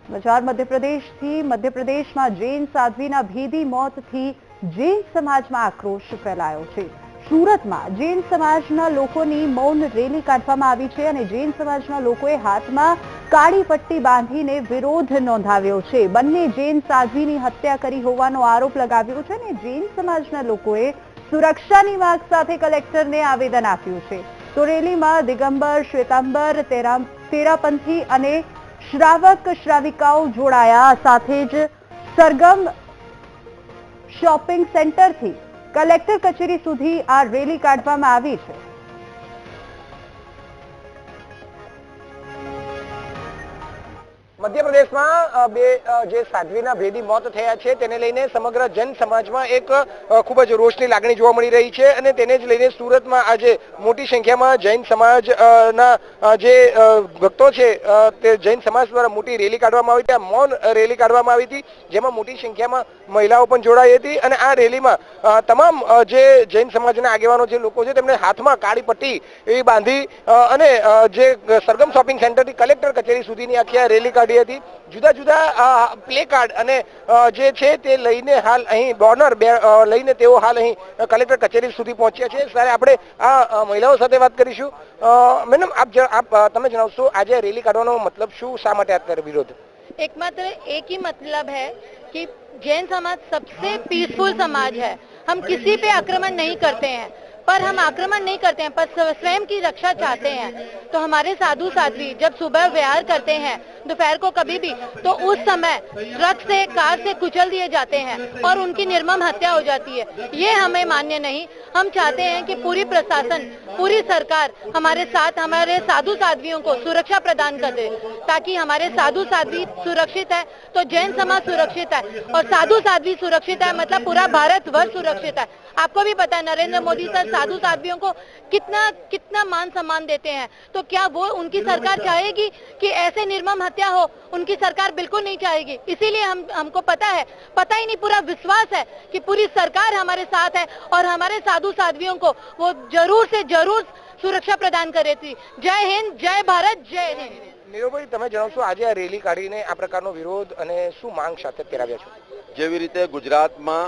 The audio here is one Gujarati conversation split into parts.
સમાચાર મધ્યપ્રદેશમાં જૈન સાધ્વીના ભેદી મોતથી જૈન સમાજમાં આક્રોશ ફેલાયો છે। સુરતમાં જૈન સમાજના લોકોની મૌન રેલી કાઢવામાં આવી છે અને જૈન સમાજના લોકોએ હાથમાં કાળી પટ્ટી બાંધીને વિરોધ નોંધાવ્યો છે। બંને જૈન સાધ્વીની હત્યા કરી હોવાનો આરોપ લગાવ્યો છે અને જૈન સમાજના લોકોએ સુરક્ષાની માંગ સાથે કલેક્ટરને આવેદન આપ્યું છે। તો રેલીમાં દિગંબર, શ્વેતાંબર, તેરાપંથી અને શ્રાવક શ્રાવિકાઓ જોડાયા। સાથે જ સરગમ શોપિંગ સેન્ટરથી કલેક્ટર કચેરી સુધી આ રેલી કાઢવામાં આવી છે। મધ્યપ્રદેશમાં બે જે સાધ્વીના ભેદી મોત થયા છે તેને લઈને સમગ્ર જન સમાજમાં એક ખૂબ જ રોષની લાગણી જોવા મળી રહી છે અને તેને જ લઈને સુરતમાં આજે મોટી સંખ્યામાં જૈન સમાજના જે ભક્તો છે તે જૈન સમાજ દ્વારા મોટી રેલી કાઢવામાં આવી હતી। મૌન રેલી કાઢવામાં આવી હતી જેમાં મોટી સંખ્યામાં મહિલાઓ પણ જોડાઈ હતી અને આ રેલીમાં તમામ જે જૈન સમાજના આગેવાનો જે લોકો છે તેમણે હાથમાં કાળી પટ્ટી એવી બાંધી અને જે સરગમ શોપિંગ સેન્ટરથી કલેક્ટર કચેરી સુધીની આખી આ રેલી કાઢી હતી। જુદા જુદા પ્લે કાર્ડ અને જે છે તે લઈને હાલ અહીં બેનર લઈને તેઓ હાલ અહીં કલેક્ટર કચેરી સુધી પહોંચ્યા છે। ત્યારે આપણે આ મહિલાઓ સાથે વાત કરીશું। મેડમ આપ તમે જણાવશો આજે રેલી કાઢવાનો મતલબ શું, શા માટે આ વિરોધ? एकमात्र एक ही मतलब है कि जैन समाज सबसे पीसफुल समाज है। हम किसी पे आक्रमण नहीं करते हैं, पर हम आक्रमण नहीं करते हैं, पर स्वयं की रक्षा चाहते हैं। तो हमारे साधु साध्वी जब सुबह विहार करते हैं, दोपहर को कभी भी, तो उस समय ट्रक से, कार से कुचल दिए जाते हैं और उनकी निर्मम हत्या हो जाती है। ये हमें मान्य नहीं। हम चाहते हैं कि पूरी प्रशासन, पूरी सरकार हमारे साथ हमारे साधु साध्वियों को सुरक्षा प्रदान कर दे, ताकि हमारे साधु साध्वी सुरक्षित है तो जैन समाज सुरक्षित है, और साधु साध्वी सुरक्षित है मतलब पूरा भारत वर्ष सुरक्षित है। आपको भी पता है नरेंद्र मोदी सर साधु साध्वियों को कितना मान सम्मान देते हैं, तो क्या वो उनकी सरकार चाहेगी कि ऐसे निर्मम हत्या हो? उनकी सरकार बिल्कुल नहीं चाहेगी। इसीलिए हमको पता ही नहीं, पूरा विश्वास है कि पूरी सरकार हमारे साथ है और हमारे साधु साध्वियों को वो जरूर से जरूर सुरक्षा प्रदान करेगी। जय हिंद, जय भारत, जय हिंद। નીરુભાઈ, તમે જણાવશો આજે આ રેલી કાઢીને આ પ્રકારનો વિરોધ અને શું માંગ સાથે કરાવ્યા છો? જેવી રીતે ગુજરાતમાં,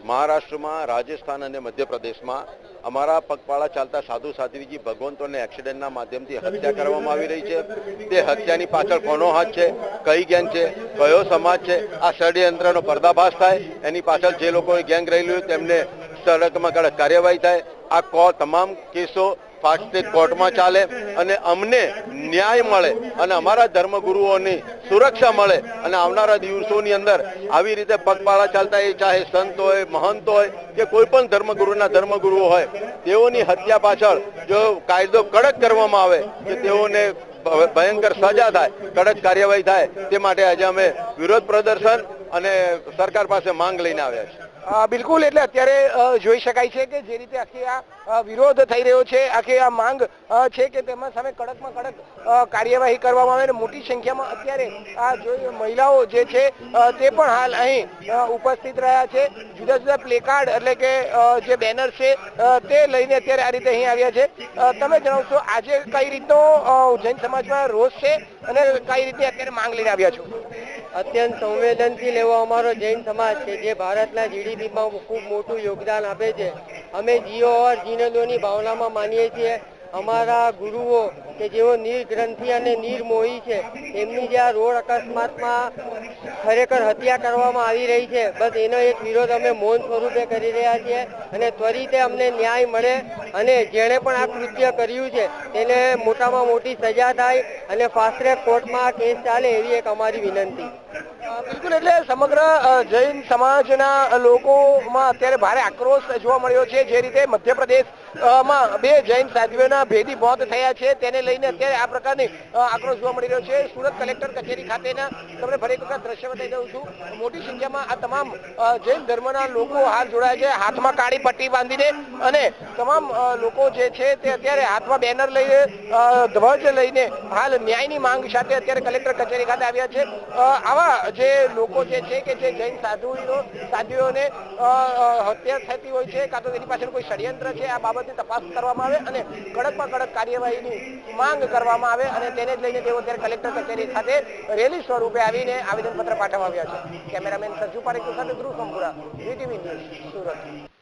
મહારાષ્ટ્રમાં, રાજસ્થાન અને મધ્યપ્રદેશમાં અમારા પગપાળા ચાલતા સાધુ સાધ્વીજી ભગવંતોને એક્સિડન્ટના માધ્યમથી હત્યા કરવામાં આવી રહી છે। તે હત્યાની પાછળ કોનો હાથ છે, કઈ ગેંગ છે, કયો સમાજ છે, આ ષડયંત્રનો પર્દાફાશ થાય, એની પાછળ જે લોકોએ ગેંગ રહેલી હોય તેમને કડકમાં કડક કાર્યવાહી થાય। આ તમામ કેસો ફાસ્ટ ટ્રેક કોર્ટમાં ચાલે અને અમને ન્યાય મળે અને અમારા ધર્મગુરુઓની સુરક્ષા મળે અને આવનારા દિવસોની અંદર આવી રીતે પગપાળા ચાલતા એ ચાહે સંત હોય, મહંત હોય કે કોઈ પણ ધર્મગુરુઓ હોય તેઓની હત્યા પાછળ જો કાયદો કડક કરવામાં આવે કે તેઓને ભયંકર સજા થાય, કડક કાર્યવાહી થાય, તે માટે આજે અમે વિરોધ પ્રદર્શન અને સરકાર પાસે માંગ લઈને આવ્યા છીએ। બિલકુલ, એટલે અત્યારે જોઈ શકાય છે કે જે રીતે આખી આ વિરોધ થઈ રહ્યો છે, આખી આ માંગ છે કે તેમાં સામે કડકમાં કડક કાર્યવાહી કરવામાં આવે અને મોટી સંખ્યામાં અત્યારે આ જો મહિલાઓ જે છે તે પણ હાલ અહીં ઉપસ્થિત રહ્યા છે। જુદા જુદા પ્લેકાર્ડ એટલે કે જે બેનર છે તે લઈને અત્યારે આ રીતે અહીં આવ્યા છે। તમે જણાવશો આજે કઈ રીતનો જૈન સમાજમાં રોષ છે અને કઈ રીતે અત્યારે માંગ લઈને આવ્યા છો? અત્યંત સંવેદનશીલ એવો અમારો જૈન સમાજ છે જે ભારતના જીડીપીમાં ખૂબ મોટું યોગદાન આપે છે। અમે જીઓ ઓર જીને દોની ભાવનામાં માનીએ છીએ। અમારા ગુરુઓ કે જેઓ નિર્ગ્રંથિ અને નિર્મોહી છે એમની જે આ રોડ અકસ્માતમાં ખરેખર હત્યા કરવામાં આવી રહી છે, બસ એનો એક વિરોધ અમે મૌન સ્વરૂપે કરી રહ્યા છીએ અને ત્વરિતે અમને ન્યાય મળે અને જેણે પણ આ કૃત્ય કર્યું છે તેને મોટામાં મોટી સજા થાય અને ફાસ્ટ ટ્રેક કોર્ટમાં કેસ ચાલે એવી એક અમારી વિનંતી। બિલકુલ, એટલે સમગ્ર જૈન સમાજના લોકોમાં અત્યારે ભારે આક્રોશ જોવા મળ્યો છે। જે રીતે મધ્યપ્રદેશમાં બે જૈન સાધ્વીઓના ભેદી મોત થયા છે તેને લઈને અત્યારે આ પ્રકારની આક્રોશ જોવા મળી રહ્યો છે। સુરત કલેક્ટર કચેરી ખાતેના તમને ફરી એક વખત દ્રશ્ય બતાવી દઉં છું। મોટી સંખ્યામાં આ તમામ જૈન ધર્મના લોકો હાલ જોડાયા છે, હાથમાં કાળી પટ્ટી બાંધીને, અને તમામ લોકો જે છે તે અત્યારે હાથમાં બેનર લઈને, ધ્વજ લઈને હાલ ન્યાયની માંગ સાથે અત્યારે કલેક્ટર કચેરી ખાતે આવ્યા છે। આવા જે લોકો જે છે કે જે જૈન સાધ્વીઓને હત્યા થતી હોય છે, કાં તો તેની પાછળ કોઈ ષડયંત્ર છે, આ બાબત બાબતની તપાસ કરવામાં આવે અને કડકમાં કડક કાર્યવાહીની માંગ કરવામાં આવે અને તેને જ લઈને તેઓ અત્યારે કલેક્ટર કચેરી ખાતે રેલી સ્વરૂપે આવીને આવેદનપત્ર પાઠવવા આવ્યા છે. કેમેરામેન સરજુ પારેખ સાથે ધ્રુવ સંપુરા, વીટીવી ન્યૂઝ, સુરત.